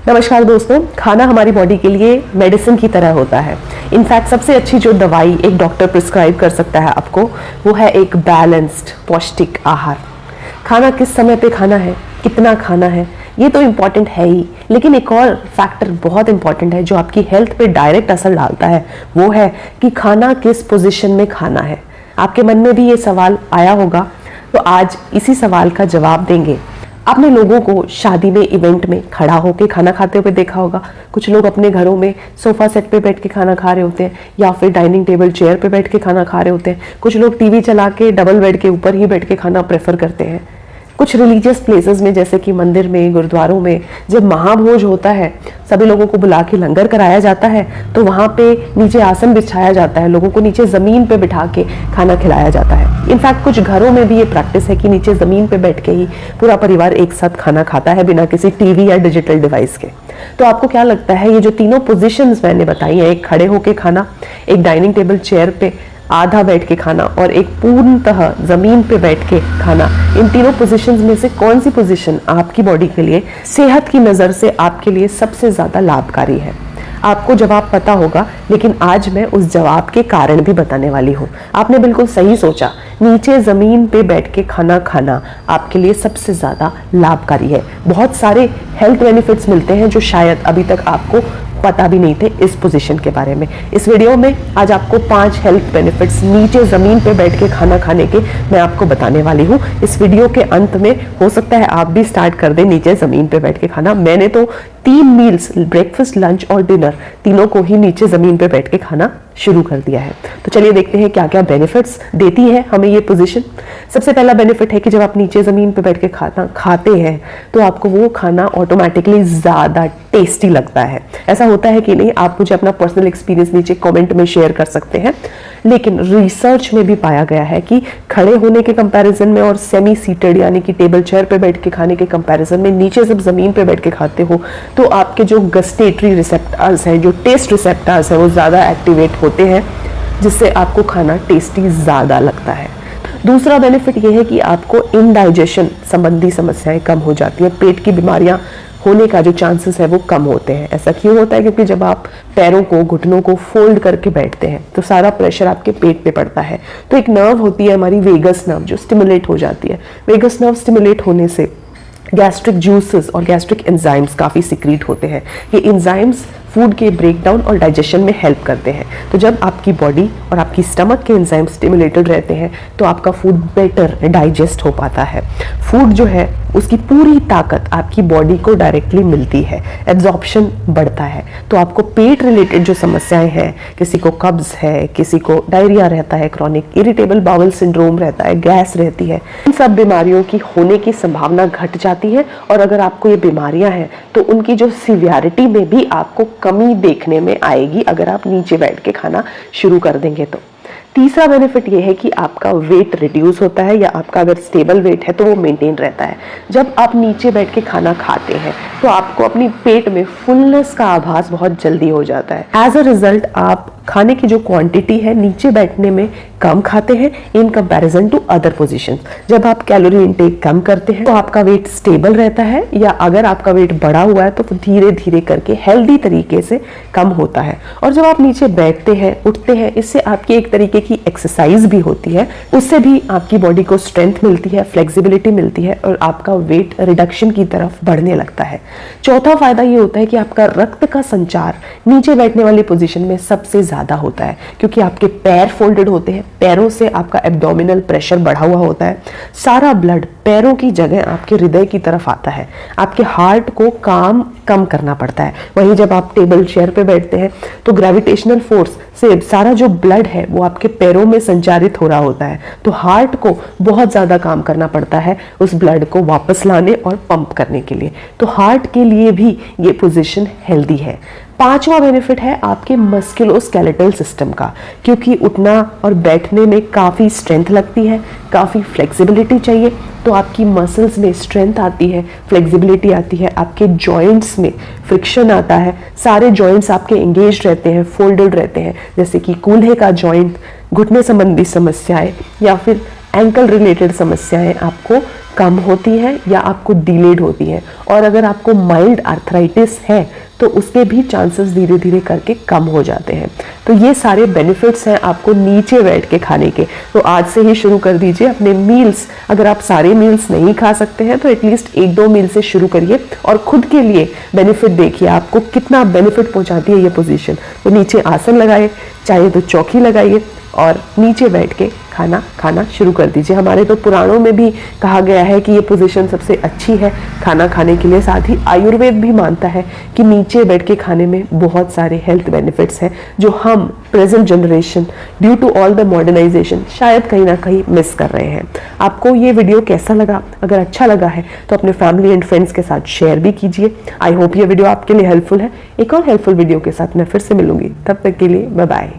नमस्कार दोस्तों, खाना हमारी बॉडी के लिए मेडिसिन की तरह होता है। इनफैक्ट सबसे अच्छी जो दवाई एक डॉक्टर प्रिस्क्राइब कर सकता है आपको, वो है एक बैलेंस्ड पौष्टिक आहार। खाना किस समय पे खाना है, कितना खाना है, ये तो इम्पॉर्टेंट है ही, लेकिन एक और फैक्टर बहुत इम्पॉर्टेंट है जो आपकी हेल्थ पे डायरेक्ट असर डालता है, वो है कि खाना किस पोजीशन में खाना है। आपके मन में भी ये सवाल आया होगा, तो आज इसी सवाल का जवाब देंगे। आपने लोगों को शादी में, इवेंट में खड़ा होकर खाना खाते हुए देखा होगा। कुछ लोग अपने घरों में सोफा सेट पे बैठ के खाना खा रहे होते हैं, या फिर डाइनिंग टेबल चेयर पे बैठ के खाना खा रहे होते हैं। कुछ लोग टीवी चला के डबल बेड के ऊपर ही बैठ के खाना प्रेफर करते हैं। कुछ रिलीजियस प्लेसेस में, जैसे कि मंदिर में, गुरुद्वारों में, जब महाभोज होता है, सभी लोगों को बुला के लंगर कराया जाता है, तो वहाँ पे नीचे आसन बिछाया जाता है, लोगों को नीचे ज़मीन पे बिठा के खाना खिलाया जाता है। इनफैक्ट कुछ घरों में भी ये प्रैक्टिस है कि नीचे ज़मीन पे बैठ के ही पूरा परिवार एक साथ खाना खाता है, बिना किसी टीवी या डिजिटल डिवाइस के। तो आपको क्या लगता है, ये जो तीनों पोजिशंस मैंने बताई हैं, एक खड़े होके खाना, एक डाइनिंग टेबल चेयर पे आधा बैठ के खाना और एक पूर्णतः जमीन पे बैठ के खाना, इन तीनों पोजीशंस में से कौन सी पोजीशन आपकी बॉडी के लिए, सेहत की नज़र से आपके लिए सबसे ज़्यादा लाभकारी है? आपको जवाब पता होगा, लेकिन आज मैं उस जवाब के कारण भी बताने वाली हूँ। आपने बिल्कुल सही सोचा, नीचे ज़मीन पे बैठ के खाना खाना आपके लिए सबसे ज़्यादा लाभकारी है। बहुत सारे हेल्थ बेनिफिट्स मिलते हैं जो शायद अभी तक आपको पता भी नहीं थे इस पोजीशन के बारे में। इस वीडियो में आज आपको 5 हेल्थ बेनिफिट्स नीचे ज़मीन पे बैठ के खाना खाने के मैं आपको बताने वाली हूँ। इस वीडियो के अंत में हो सकता है आप भी स्टार्ट कर दें नीचे ज़मीन पे बैठ के खाना। मैंने तो 3 मील्स, ब्रेकफास्ट, लंच और डिनर, तीनों को ही नीचे ज़मीन पे बैठ के खाना शुरू कर दिया है। तो चलिए देखते हैं क्या क्या बेनिफिट्स देती है हमें ये पोजीशन। सबसे पहला बेनिफिट है कि जब आप नीचे ज़मीन पे बैठ के खाना खाते हैं तो आपको वो खाना ऑटोमेटिकली ज़्यादा टेस्टी लगता है। ऐसा होता है कि नहीं, आप मुझे अपना पर्सनल एक्सपीरियंस नीचे कमेंट में शेयर कर सकते हैं। लेकिन रिसर्च में भी पाया गया है कि खड़े होने के कंपैरिजन में और सेमी सीटेड यानी कि टेबल चेयर पे बैठ के खाने के कंपैरिजन में नीचे जब ज़मीन पे बैठ के खाते हो तो आपके जो गस्टेटरी रिसेप्टर्स हैं, जो टेस्ट रिसेप्टर्स हैं, वो ज़्यादा एक्टिवेट होते हैं, जिससे आपको खाना टेस्टी ज़्यादा लगता है। दूसरा बेनिफिट ये है कि आपको इनडाइजेशन संबंधी समस्याएं कम हो जाती हैं। पेट की बीमारियां होने का जो चांसेस है वो कम होते हैं। ऐसा क्यों होता है? क्योंकि जब आप पैरों को, घुटनों को फोल्ड करके बैठते हैं तो सारा प्रेशर आपके पेट पे पड़ता है। तो एक नर्व होती है हमारी वेगस नर्व, जो स्टिमुलेट हो जाती है। वेगस नर्व स्टिमुलेट होने से गैस्ट्रिक जूसेस और गैस्ट्रिक एंजाइम्स काफ़ी सिक्रीट होते हैं। ये एंजाइम्स फूड के ब्रेकडाउन और डाइजेशन में हेल्प करते हैं। तो जब आपकी बॉडी और आपकी स्टमक के एंजाइम स्टिमुलेटेड रहते हैं तो आपका फूड बेटर डाइजेस्ट हो पाता है। फूड जो है उसकी पूरी ताकत आपकी बॉडी को डायरेक्टली मिलती है, एब्जॉर्प्शन बढ़ता है। तो आपको पेट रिलेटेड जो समस्याएं हैं, किसी को कब्ज है, किसी को डायरिया रहता है, क्रॉनिक इरिटेबल बाउल सिंड्रोम रहता है, गैस रहती है, इन सब बीमारियों की होने की संभावना घट जाती है। और अगर आपको ये बीमारियां हैं तो उनकी जो सीवियरिटी में भी आपको कमी देखने में आएगी अगर आप नीचे बैठ के खाना शुरू कर देंगे तो। तीसरा बेनिफिट ये है कि आपका वेट रिड्यूस होता है, या आपका अगर स्टेबल वेट है तो वो मेंटेन रहता है। जब आप नीचे बैठ के खाना खाते हैं तो आपको अपनी पेट में फुलनेस का आभास बहुत जल्दी हो जाता है। एज अ रिजल्ट आप खाने की जो क्वांटिटी है नीचे बैठने में कम खाते हैं in comparison to other positions. जब आप कैलोरी इनटेक कम करते हैं तो आपका वेट स्टेबल रहता है, या अगर आपका वेट बढ़ा हुआ है तो धीरे धीरे करके हेल्दी तरीके से कम होता है। और जब आप नीचे बैठते हैं, उठते हैं, इससे आपकी एक तरीके की एक्सरसाइज भी होती है, उससे भी आपकी बॉडी को स्ट्रेंथ मिलती है, फ्लेक्सिबिलिटी मिलती है और आपका वेट रिडक्शन की तरफ बढ़ने लगता है। चौथा फायदा ये होता है कि आपका रक्त का संचार नीचे बैठने वाली पोजीशन में सबसे ज्यादा होता है, क्योंकि आपके पैर फोल्डेड होते हैं, पैरों से आपका एब्डोमिनल प्रेशर बढ़ा हुआ होता है, सारा ब्लड पैरों की जगह आपके हृदय की तरफ आता है, आपके हार्ट को काम कम करना पड़ता है। वहीं जब आप टेबल चेयर पे बैठते हैं तो ग्रेविटेशनल फोर्स से सारा जो ब्लड है वो आपके पैरों में संचारित हो रहा होता है, तो हार्ट को बहुत ज्यादा काम करना पड़ता है उस ब्लड को वापस लाने और पंप करने के लिए। तो हार्ट के लिए भी ये पोजीशन हेल्दी है। पांचवा बेनिफिट है आपके मस्कुलोस्केलेटल सिस्टम का, क्योंकि उठना और बैठने में काफ़ी स्ट्रेंथ लगती है, काफ़ी फ्लेक्सिबिलिटी चाहिए, तो आपकी मसल्स में स्ट्रेंथ आती है, फ्लेक्सिबिलिटी आती है, आपके जॉइंट्स में फ्रिक्शन आता है, सारे जॉइंट्स आपके एंगेज रहते हैं, फोल्डेड रहते हैं, जैसे कि कूल्हे का जॉइंट, घुटने संबंधी समस्याएं या फिर एंकल रिलेटेड समस्याएं आपको कम होती हैं या आपको डिलेड होती हैं, और अगर आपको माइल्ड आर्थराइटिस है तो उसके भी चांसेस धीरे धीरे करके कम हो जाते हैं। तो ये सारे बेनिफिट्स हैं आपको नीचे बैठ के खाने के। तो आज से ही शुरू कर दीजिए अपने मील्स। अगर आप सारे मील्स नहीं खा सकते हैं तो एटलीस्ट 1-2 मील से शुरू करिए और खुद के लिए बेनिफिट देखिए आपको कितना बेनिफिट पहुंचाती है ये पोजीशन। तो नीचे आसन लगाइए, चाहे तो चौकी लगाइए और नीचे बैठ के खाना खाना शुरू कर दीजिए। हमारे तो पुराणों में भी कहा गया है कि ये पोजीशन सबसे अच्छी है खाना खाने के लिए। साथ ही आयुर्वेद भी मानता है कि नीचे बैठ के खाने में बहुत सारे हेल्थ बेनिफिट्स हैं जो हम present generation due to all the modernisation शायद कहीं ना कहीं मिस कर रहे हैं। आपको ये वीडियो कैसा लगा? अगर अच्छा लगा है तो अपने फैमिली एंड फ्रेंड्स के साथ शेयर भी कीजिए। आई होप ये वीडियो आपके लिए हेल्पफुल है। एक और हेल्पफुल वीडियो के साथ मैं फिर से मिलूंगी, तब तक के लिए बाय बाय।